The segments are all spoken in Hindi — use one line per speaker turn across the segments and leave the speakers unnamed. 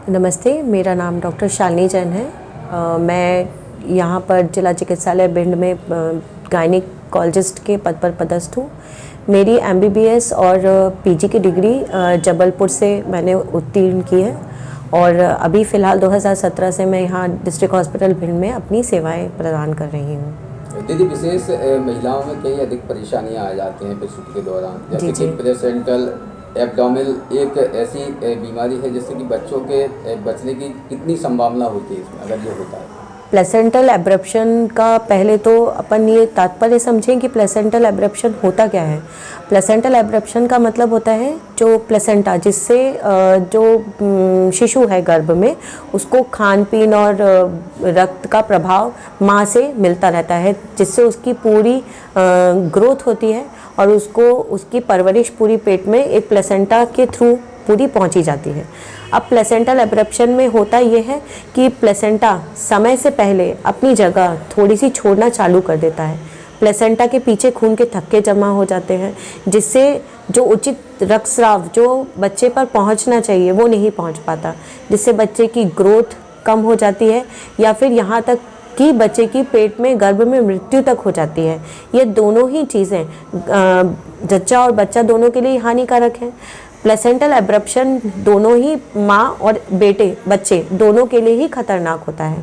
नमस्ते, मेरा नाम डॉक्टर शालिनी जैन है। मैं यहाँ पर जिला चिकित्सालय भिंड में गायनिकोलॉजिस्ट के पद पर पदस्थ हूँ। मेरी एमबीबीएस और पीजी की डिग्री जबलपुर से मैंने उत्तीर्ण की है और अभी फ़िलहाल 2017 से मैं यहाँ डिस्ट्रिक्ट हॉस्पिटल भिंड में अपनी सेवाएं प्रदान कर रही हूँ।
दीदी, विशेष महिलाओं में कई अधिक परेशानियां आ जाती हैं प्रसूति के दौरान, जैसे कि प्लेसेंटल एब्डोमिनल एक ऐसी बीमारी है जिससे कि बच्चों के बचने की कितनी संभावना होती है इसमें अगर ये होता है?
प्लेसेंटल एब्रप्शन का पहले तो अपन ये तात्पर्य समझें कि प्लेसेंटल एब्रप्शन होता क्या है। प्लेसेंटल एब्रप्शन का मतलब होता है जो प्लेसेंटा, जिससे जो शिशु है गर्भ में, उसको खान पीन और रक्त का प्रभाव माँ से मिलता रहता है, जिससे उसकी पूरी ग्रोथ होती है और उसको उसकी परवरिश पूरी पेट में एक प्लेसेंटा के थ्रू पूरी पहुंची जाती है। अब प्लेसेंटल एब्रप्शन में होता ये है कि प्लेसेंटा समय से पहले अपनी जगह थोड़ी सी छोड़ना चालू कर देता है। प्लेसेंटा के पीछे खून के थक्के जमा हो जाते हैं, जिससे जो उचित रक्तस्राव जो बच्चे पर पहुंचना चाहिए वो नहीं पहुंच पाता, जिससे बच्चे की ग्रोथ कम हो जाती है या फिर यहाँ तक कि बच्चे की पेट में गर्भ में मृत्यु तक हो जाती है। ये दोनों ही चीज़ें जच्चा और बच्चा दोनों के लिए हानिकारक हैं। प्लेसेंटल एब्रप्शन दोनों ही माँ और बच्चे दोनों के लिए ही खतरनाक होता है।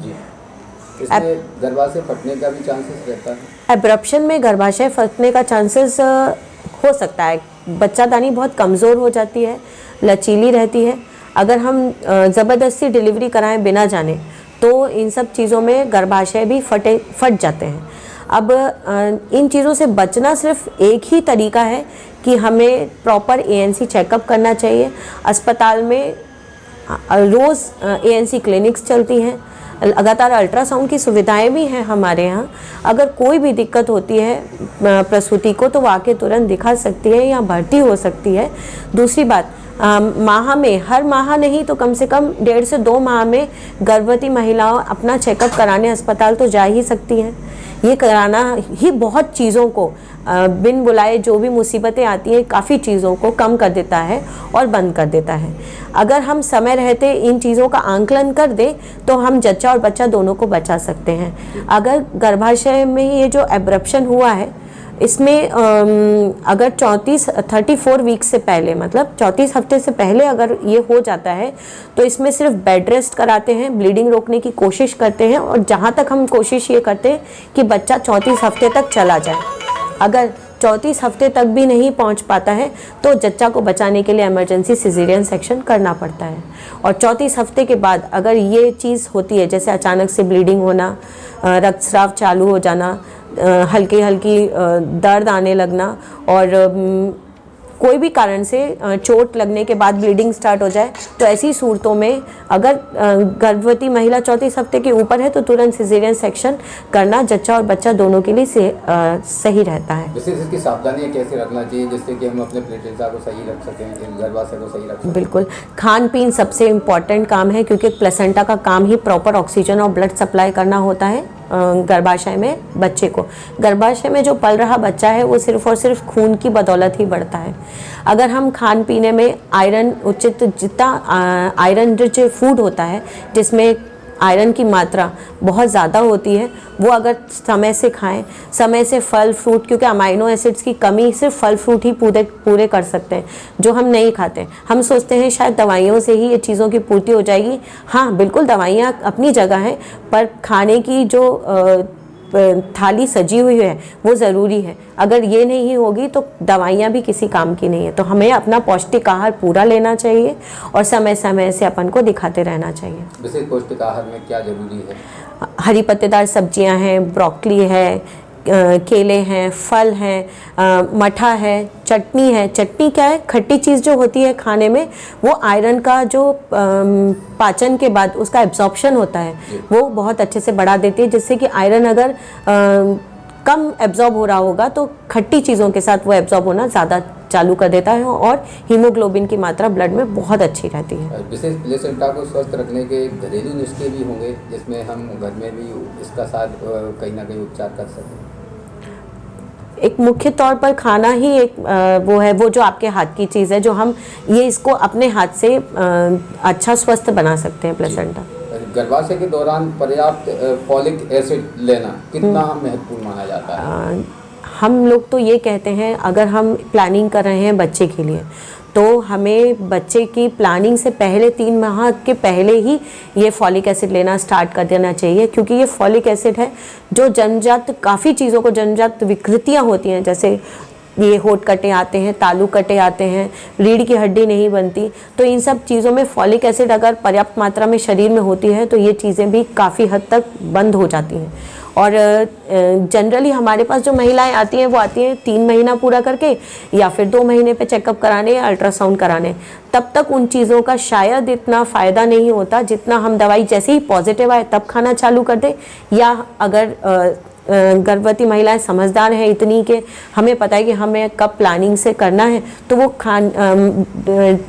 इसमें गर्भाशय फटने का भी चांसेस रहता है?
एब्रप्शन में गर्भाशय फटने का चांसेस हो सकता है। बच्चादानी बहुत कमज़ोर हो जाती है, लचीली रहती है। अगर हम ज़बरदस्ती डिलीवरी कराएं बिना जाने तो इन सब चीज़ों में गर्भाशय भी फट जाते हैं। अब इन चीज़ों से बचना सिर्फ एक ही तरीका है कि हमें प्रॉपर एएनसी चेकअप करना चाहिए। अस्पताल में रोज़ एएनसी क्लिनिक्स चलती हैं, लगातार अल्ट्रासाउंड की सुविधाएं भी हैं हमारे यहाँ। अगर कोई भी दिक्कत होती है प्रसूति को तो वो आके तुरंत दिखा सकती है या भर्ती हो सकती है। दूसरी बात, माह में, हर माह नहीं तो कम से कम 1.5 से 2 माह में गर्भवती महिलाओं अपना चेकअप कराने अस्पताल तो जा ही सकती हैं। ये कराना ही बहुत चीज़ों को बिन बुलाए जो भी मुसीबतें आती हैं काफ़ी चीज़ों को कम कर देता है और बंद कर देता है। अगर हम समय रहते इन चीज़ों का आंकलन कर दें तो हम जच्चा और बच्चा दोनों को बचा सकते हैं। अगर गर्भाशय में ये जो एब्रप्शन हुआ है इसमें अगर 34 वीक से पहले, मतलब 34 हफ्ते से पहले अगर ये हो जाता है तो इसमें सिर्फ बेड रेस्ट कराते हैं, ब्लीडिंग रोकने की कोशिश करते हैं और जहाँ तक हम कोशिश ये करते हैं कि बच्चा 34 हफ्ते तक चला जाए। अगर 34 हफ्ते तक भी नहीं पहुंच पाता है तो जच्चा को बचाने के लिए इमरजेंसी सिजेरियन सेक्शन करना पड़ता है। और 34 हफ्ते के बाद अगर ये चीज़ होती है, जैसे अचानक से ब्लीडिंग होना, रक्तस्राव चालू हो जाना, हल्की हल्की दर्द आने लगना और कोई भी कारण से चोट लगने के बाद ब्लीडिंग स्टार्ट हो जाए, तो ऐसी सूरतों में अगर गर्भवती महिला 34 हफ्ते के ऊपर है तो तुरंत सिजेरियन सेक्शन करना जच्चा और बच्चा दोनों के लिए सही रहता है।
विशेष इसकी सावधानियां कैसे रखना चाहिए जिससे कि हम अपने प्लेसेंटा को सही रख सकें, गर्भाशय को सही रख सकें?
बिल्कुल, खान पीन सबसे इम्पॉर्टेंट काम है, क्योंकि प्लेसेंटा का काम ही प्रॉपर ऑक्सीजन और ब्लड सप्लाई करना होता है गर्भाशय में बच्चे को। गर्भाशय में जो पल रहा बच्चा है वो सिर्फ और सिर्फ खून की बदौलत ही बढ़ता है। अगर हम खान पीने में आयरन उचित, जितना आयरन रिच फूड होता है जिसमें आयरन की मात्रा बहुत ज़्यादा होती है, वो अगर समय से खाएं, समय से फल फ्रूट, क्योंकि अमाइनो एसिड्स की कमी सिर्फ फल फ्रूट ही पूरे कर सकते हैं, जो हम नहीं खाते। हम सोचते हैं शायद दवाइयों से ही ये चीज़ों की पूर्ति हो जाएगी। हाँ, बिल्कुल दवाइयाँ अपनी जगह हैं, पर खाने की जो थाली सजी हुई है वो ज़रूरी है। अगर ये नहीं होगी तो दवाइयाँ भी किसी काम की नहीं है। तो हमें अपना पौष्टिक आहार पूरा लेना चाहिए और समय समय से अपन को दिखाते रहना चाहिए।
वैसे पौष्टिक आहार में क्या जरूरी है?
हरी पत्तेदार सब्जियां हैं, ब्रोकली है, केले हैं, फल हैं, मठा है, चटनी है। चटनी क्या है? खट्टी चीज़ जो होती है खाने में, वो आयरन का जो पाचन के बाद उसका एब्जॉर्प्शन होता है वो बहुत अच्छे से बढ़ा देती है, जिससे कि आयरन अगर कम एब्जॉर्ब हो रहा होगा तो खट्टी चीज़ों के साथ वो एब्जॉर्ब होना ज़्यादा चालू कर देता है और हीमोग्लोबिन की मात्रा ब्लड में बहुत अच्छी रहती है।
विशेष प्लेसेंटा को स्वस्थ रखने के घरेलू नुस्खे भी होंगे जिसमें हम घर में भी इसका साथ कहीं ना कहीं उपचार कर सकें?
एक मुख्य तौर पर खाना ही एक वो है, वो जो आपके हाथ की चीज़ है, जो हम ये इसको अपने हाथ से अच्छा स्वस्थ बना सकते हैं प्लेसेंटा।
गर्भाशय के दौरान पर्याप्त फॉलिक एसिड लेना कितना महत्वपूर्ण माना जाता है?
हम लोग तो ये कहते हैं, अगर हम प्लानिंग कर रहे हैं बच्चे के लिए, तो हमें बच्चे की प्लानिंग से पहले 3 माह के पहले ही ये फॉलिक एसिड लेना स्टार्ट कर देना चाहिए, क्योंकि ये फॉलिक एसिड है जो जन्मजात काफ़ी चीज़ों को, जन्मजात विकृतियाँ होती हैं, जैसे ये होंठ कटे आते हैं, तालू कटे आते हैं, रीढ़ की हड्डी नहीं बनती, तो इन सब चीज़ों में फॉलिक एसिड अगर पर्याप्त मात्रा में शरीर में होती है तो ये चीज़ें भी काफ़ी हद तक बंद हो जाती हैं। और जनरली हमारे पास जो महिलाएं आती हैं वो आती हैं 3 महीना पूरा करके या फिर 2 महीने पे चेकअप कराने या अल्ट्रासाउंड कराने। तब तक उन चीज़ों का शायद इतना फ़ायदा नहीं होता जितना हम दवाई जैसे ही पॉजिटिव आए तब खाना चालू कर दें, या अगर गर्भवती महिलाएं समझदार हैं इतनी कि हमें पता है कि हमें कब प्लानिंग से करना है, तो वो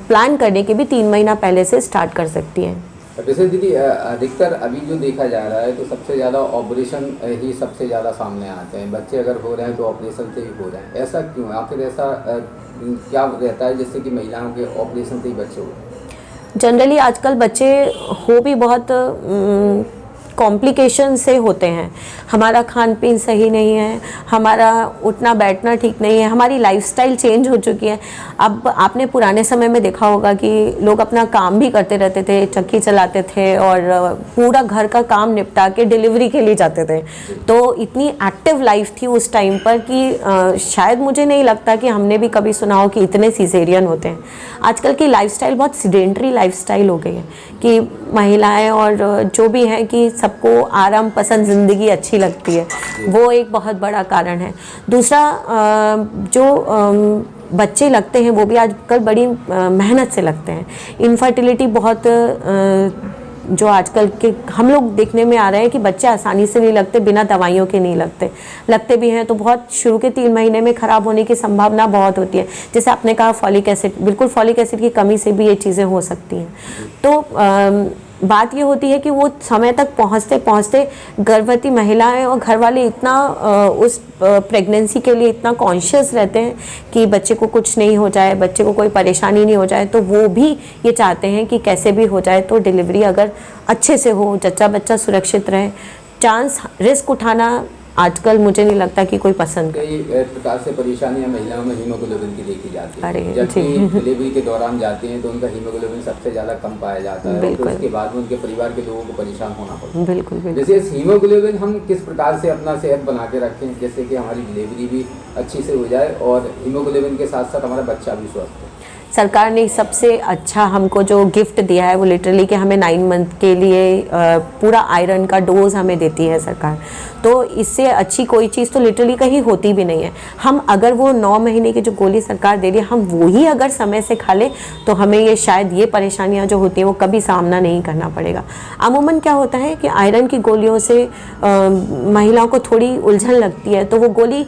प्लान करने के भी 3 महीना पहले से स्टार्ट कर सकती हैं।
वैसे दीदी, अधिकतर अभी जो देखा जा रहा है तो सबसे ज़्यादा ऑपरेशन ही सबसे ज़्यादा सामने आते हैं। बच्चे अगर हो रहे हैं तो ऑपरेशन से ही हो रहे हैं, ऐसा क्यों? आखिर ऐसा क्या रहता है जिससे कि महिलाओं के ऑपरेशन से ही बच्चे हो रहे हैं?
जनरली आजकल बच्चे हो भी बहुत कॉम्प्लिकेशन से होते हैं। हमारा खान पीन सही नहीं है, हमारा उठना बैठना ठीक नहीं है, हमारी लाइफस्टाइल चेंज हो चुकी है। अब आपने पुराने समय में देखा होगा कि लोग अपना काम भी करते रहते थे, चक्की चलाते थे और पूरा घर का काम निपटा के डिलीवरी के लिए जाते थे। तो इतनी एक्टिव लाइफ थी उस टाइम पर कि शायद मुझे नहीं लगता कि हमने भी कभी सुना हो कि इतने सीजेरियन होते हैं। आजकल की लाइफस्टाइल बहुत सीडेंटरी लाइफस्टाइल हो गई है कि महिलाएं और जो भी हैं कि सबको आराम पसंद ज़िंदगी अच्छी लगती है, वो एक बहुत बड़ा कारण है। दूसरा, जो बच्चे लगते हैं वो भी आजकल बड़ी मेहनत से लगते हैं। इनफर्टिलिटी बहुत जो आजकल के हम लोग देखने में आ रहे हैं कि बच्चे आसानी से नहीं लगते, बिना दवाइयों के नहीं लगते भी हैं तो बहुत शुरू के 3 महीने में ख़राब होने की संभावना बहुत होती है। जैसे आपने कहा फॉलिक एसिड, बिल्कुल फॉलिक एसिड की कमी से भी ये चीज़ें हो सकती हैं। तो बात ये होती है कि वो समय तक पहुँचते पहुँचते गर्भवती महिलाएं और घर वाले इतना उस प्रेगनेंसी के लिए इतना कॉन्शियस रहते हैं कि बच्चे को कुछ नहीं हो जाए, बच्चे को कोई परेशानी नहीं हो जाए, तो वो भी ये चाहते हैं कि कैसे भी हो जाए तो डिलीवरी अगर अच्छे से हो, जच्चा बच्चा सुरक्षित रहे। चांस रिस्क उठाना आजकल मुझे नहीं लगता कि कोई पसंद करे।
कई प्रकार से परेशानियां महिलाओं में हीमोग्लोबिन की देखी जाती है। जबकि डिलीवरी के दौरान जाती हैं तो उनका हीमोग्लोबिन सबसे ज़्यादा कम पाया जाता है, तो उसके बाद में उनके परिवार के लोगों को परेशान होना पड़ता है।
बिल्कुल।
जैसे इस हीमोग्लोबिन हम किस प्रकार से अपना सेहत बना के रखें जैसे कि हमारी डिलीवरी भी अच्छी से हो जाए और हीमोग्लोबिन के साथ साथ हमारा बच्चा भी स्वस्थ हो?
सरकार ने सबसे अच्छा हमको जो गिफ्ट दिया है वो लिटरली कि हमें 9 मंथ के लिए पूरा आयरन का डोज हमें देती है सरकार। तो इससे अच्छी कोई चीज़ तो लिटरली कहीं होती भी नहीं है। हम अगर वो 9 महीने की जो गोली सरकार दे रही है, हम वो ही अगर समय से खा लें तो हमें ये शायद ये परेशानियां जो होती हैं वो कभी सामना नहीं करना पड़ेगा। अमूमन क्या होता है कि आयरन की गोलियों से महिलाओं को थोड़ी उलझन लगती है, तो वो गोली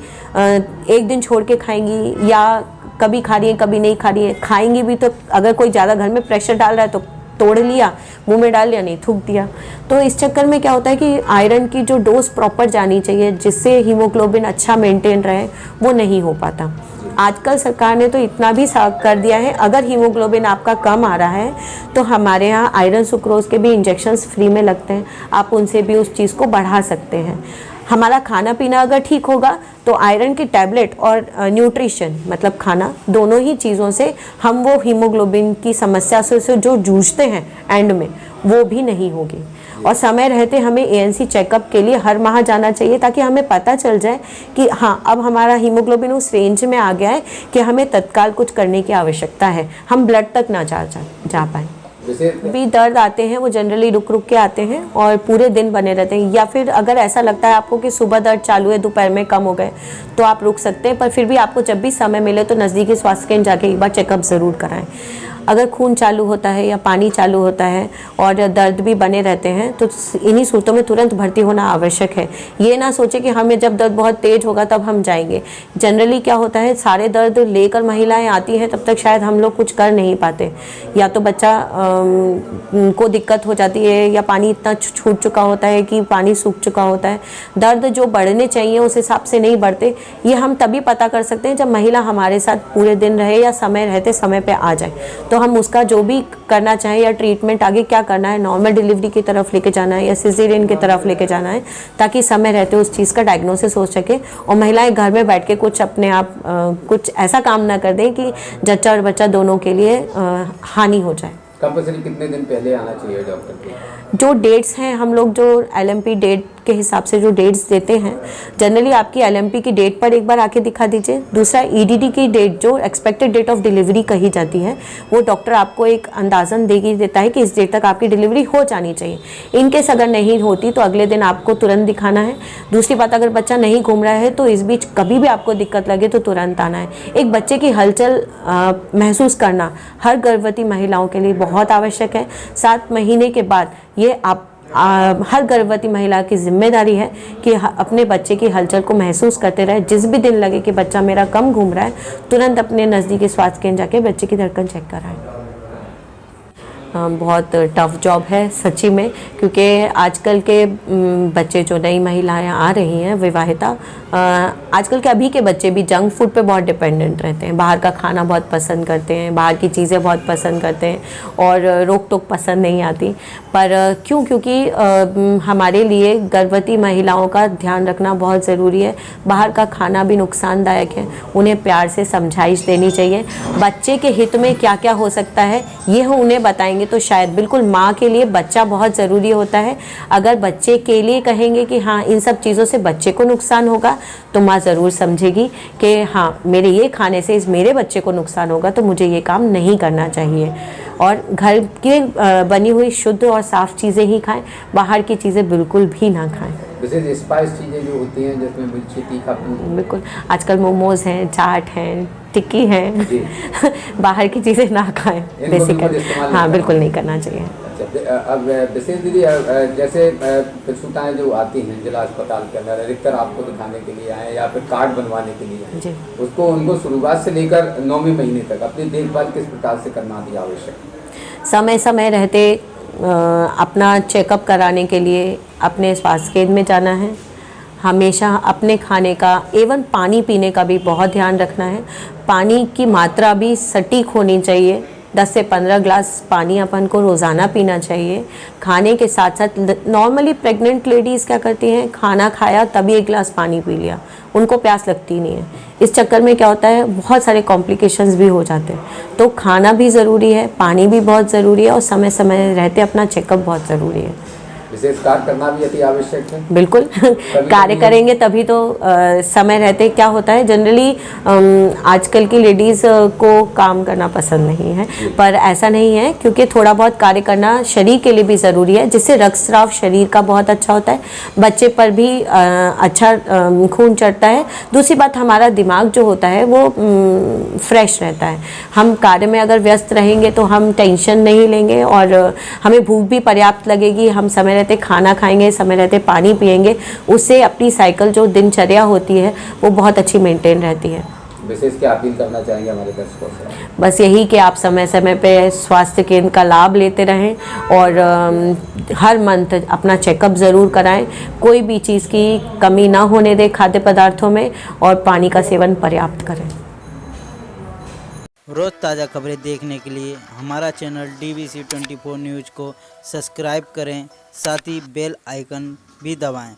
एक दिन छोड़ के खाएंगी या कभी खा रही है कभी नहीं खा रही है। खाएंगी भी तो अगर कोई ज़्यादा घर में प्रेशर डाल रहा है तो तोड़ लिया, मुंह में डाल लिया, नहीं थूक दिया। तो इस चक्कर में क्या होता है कि आयरन की जो डोज प्रॉपर जानी चाहिए जिससे हीमोग्लोबिन अच्छा मेंटेन रहे, वो नहीं हो पाता। आजकल सरकार ने तो इतना भी साफ कर दिया है, अगर हीमोग्लोबिन आपका कम आ रहा है तो हमारे यहाँ आयरन सुक्रोज के भी इंजेक्शंस फ्री में लगते हैं, आप उनसे भी उस चीज़ को बढ़ा सकते हैं। हमारा खाना पीना अगर ठीक होगा तो आयरन की टैबलेट और न्यूट्रिशन मतलब खाना, दोनों ही चीज़ों से हम वो हीमोग्लोबिन की समस्या से जो जूझते हैं एंड में, वो भी नहीं होगी। और समय रहते हमें ANC चेकअप के लिए हर माह जाना चाहिए ताकि हमें पता चल जाए कि हाँ अब हमारा हीमोग्लोबिन उस रेंज में आ गया है कि हमें तत्काल कुछ करने की आवश्यकता है, हम ब्लड तक ना जा पाए। भी दर्द आते हैं वो जनरली रुक के आते हैं और पूरे दिन बने रहते हैं, या फिर अगर ऐसा लगता है आपको कि सुबह दर्द चालू है दोपहर में कम हो गए तो आप रुक सकते हैं, पर फिर भी आपको जब भी समय मिले तो नज़दीकी स्वास्थ्य केंद्र जाके एक बार चेकअप ज़रूर कराएं। अगर खून चालू होता है या पानी चालू होता है और दर्द भी बने रहते हैं तो इन्हीं सूरतों में तुरंत भर्ती होना आवश्यक है। ये ना सोचे कि हमें जब दर्द बहुत तेज होगा तब हम जाएंगे। जनरली क्या होता है, सारे दर्द लेकर महिलाएं आती हैं तब तक शायद हम लोग कुछ कर नहीं पाते, या तो बच्चा को दिक्कत हो जाती है या पानी इतना छूट चुका होता है कि पानी सूख चुका होता है। दर्द जो बढ़ने चाहिए उस हिसाब से नहीं बढ़ते। ये हम तभी पता कर सकते हैं जब महिला हमारे साथ पूरे दिन रहे या समय रहते समय पे आ जाए, तो हम उसका जो भी करना चाहें या ट्रीटमेंट आगे क्या करना है, नॉर्मल डिलीवरी की तरफ लेके जाना है या सिजेरियन की तरफ लेके जाना है, ताकि समय रहते उस चीज़ का डायग्नोसिस हो सके और महिलाएं घर में बैठ के कुछ अपने आप कुछ ऐसा काम ना कर दें कि जच्चा और बच्चा दोनों के लिए हानि हो जाए।
कंपल्सरी कितने दिन पहले आना चाहिए डॉक्टर के?
जो डेट्स हैं, हम लोग जो LMP डेट के हिसाब से जो डेट्स देते हैं, जनरली आपकी LMP की डेट पर एक बार आके दिखा दीजिए। दूसरा EDD की डेट जो एक्सपेक्टेड डेट ऑफ डिलीवरी कही जाती है, वो डॉक्टर आपको एक अंदाज़न देता है कि इस डेट तक आपकी डिलीवरी हो जानी चाहिए। इनकेस अगर नहीं होती तो अगले दिन आपको तुरंत दिखाना है। दूसरी बात, अगर बच्चा नहीं घूम रहा है तो इस बीच कभी भी आपको दिक्कत लगे तो तुरंत आना है। एक बच्चे की हलचल महसूस करना हर गर्भवती महिलाओं के लिए बहुत आवश्यक है। 7 महीने के बाद ये हर गर्भवती महिला की जिम्मेदारी है कि अपने बच्चे की हलचल को महसूस करते रहे। जिस भी दिन लगे कि बच्चा मेरा कम घूम रहा है, तुरंत अपने नज़दीकी स्वास्थ्य केंद्र जाके बच्चे की धड़कन चेक कराएं। बहुत टफ जॉब है सच्ची में, क्योंकि आजकल के बच्चे जो नई महिलाएं आ रही हैं विवाहिता, आजकल के अभी के बच्चे भी जंक फूड पे बहुत डिपेंडेंट रहते हैं, बाहर का खाना बहुत पसंद करते हैं, बाहर की चीज़ें बहुत पसंद करते हैं और रोक टोक पसंद नहीं आती। पर क्यों? क्योंकि हमारे लिए गर्भवती महिलाओं का ध्यान रखना बहुत ज़रूरी है। बाहर का खाना भी नुकसानदायक है, उन्हें प्यार से समझाइश देनी चाहिए। बच्चे के हित में क्या क्या हो सकता है ये हम उन्हें बताएंगे तो शायद बिल्कुल माँ के लिए बच्चा बहुत ज़रूरी होता है। अगर बच्चे के लिए कहेंगे कि हाँ इन सब चीज़ों से बच्चे को नुकसान होगा, तो माँ ज़रूर समझेगी कि हाँ मेरे ये खाने से मेरे बच्चे को नुकसान होगा, तो मुझे ये काम नहीं करना चाहिए। और घर की बनी हुई शुद्ध और साफ़ चीज़ें ही खाएं, बाहर की चीज़ें बिल्कुल भी ना खाएं।
जैसे स्पाइस चीज़ें जो होती हैं जिसमें मिर्ची तीखा,
बिल्कुल आजकल मोमोज हैं, चाट हैं, टिक्की है बाहर की चीज़ें ना खाएं बेसिकली। हाँ बिल्कुल नहीं करना चाहिए।
अच्छा, अब विशेष दीदी, जैसे प्रसूताएं जो आती हैं जिला अस्पताल के अंदर, अधिकतर आपको दिखाने के लिए आए या फिर कार्ड बनवाने के लिए आए, उसको उनको शुरुआत से लेकर 9वें महीने तक अपनी देखभाल किस प्रकार से करना भी आवश्यक है?
समय समय रहते अपना चेकअप कराने के लिए अपने स्वास्थ्य केंद्र में जाना है। हमेशा अपने खाने का एवं पानी पीने का भी बहुत ध्यान रखना है। पानी की मात्रा भी सटीक होनी चाहिए। 10 से 15 ग्लास पानी अपन को रोज़ाना पीना चाहिए। खाने के साथ साथ नॉर्मली प्रेग्नेंट लेडीज़ क्या करती हैं, खाना खाया तभी 1 ग्लास पानी पी लिया, उनको प्यास लगती नहीं है। इस चक्कर में क्या होता है, बहुत सारे कॉम्प्लिकेशंस भी हो जाते हैं। तो खाना भी ज़रूरी है, पानी भी बहुत ज़रूरी है और समय समय रहते अपना चेकअप बहुत ज़रूरी है।
विशेष कार्य करना भी अति आवश्यक है।
बिल्कुल कार्य करेंगे तभी तो समय रहते। क्या होता है जनरली आजकल की लेडीज़ को काम करना पसंद नहीं है, पर ऐसा नहीं है, क्योंकि थोड़ा बहुत कार्य करना शरीर के लिए भी ज़रूरी है, जिससे रक्तस्राव शरीर का बहुत अच्छा होता है, बच्चे पर भी अच्छा खून चढ़ता है। दूसरी बात, हमारा दिमाग जो होता है वो फ्रेश रहता है। हम कार्य में अगर व्यस्त रहेंगे तो हम टेंशन नहीं लेंगे और हमें भूख भी पर्याप्त लगेगी। हम समय रहते खाना खाएंगे, समय रहते पानी पिएंगे, उससे अपनी साइकिल जो दिनचर्या होती है वो बहुत अच्छी मेंटेन रहती है।
विशेष क्या अपील करना चाहेंगे हमारे दर्शकों से?
बस यही कि आप समय समय पे स्वास्थ्य केंद्र का लाभ लेते रहें और हर मंथ अपना चेकअप ज़रूर कराएं। कोई भी चीज़ की कमी ना होने दें खाद्य पदार्थों में और पानी का सेवन पर्याप्त करें।
रोज़ ताज़ा खबरें देखने के लिए हमारा चैनल DBC 24 न्यूज़ को सब्सक्राइब करें, साथ ही बेल आइकन भी दबाएं।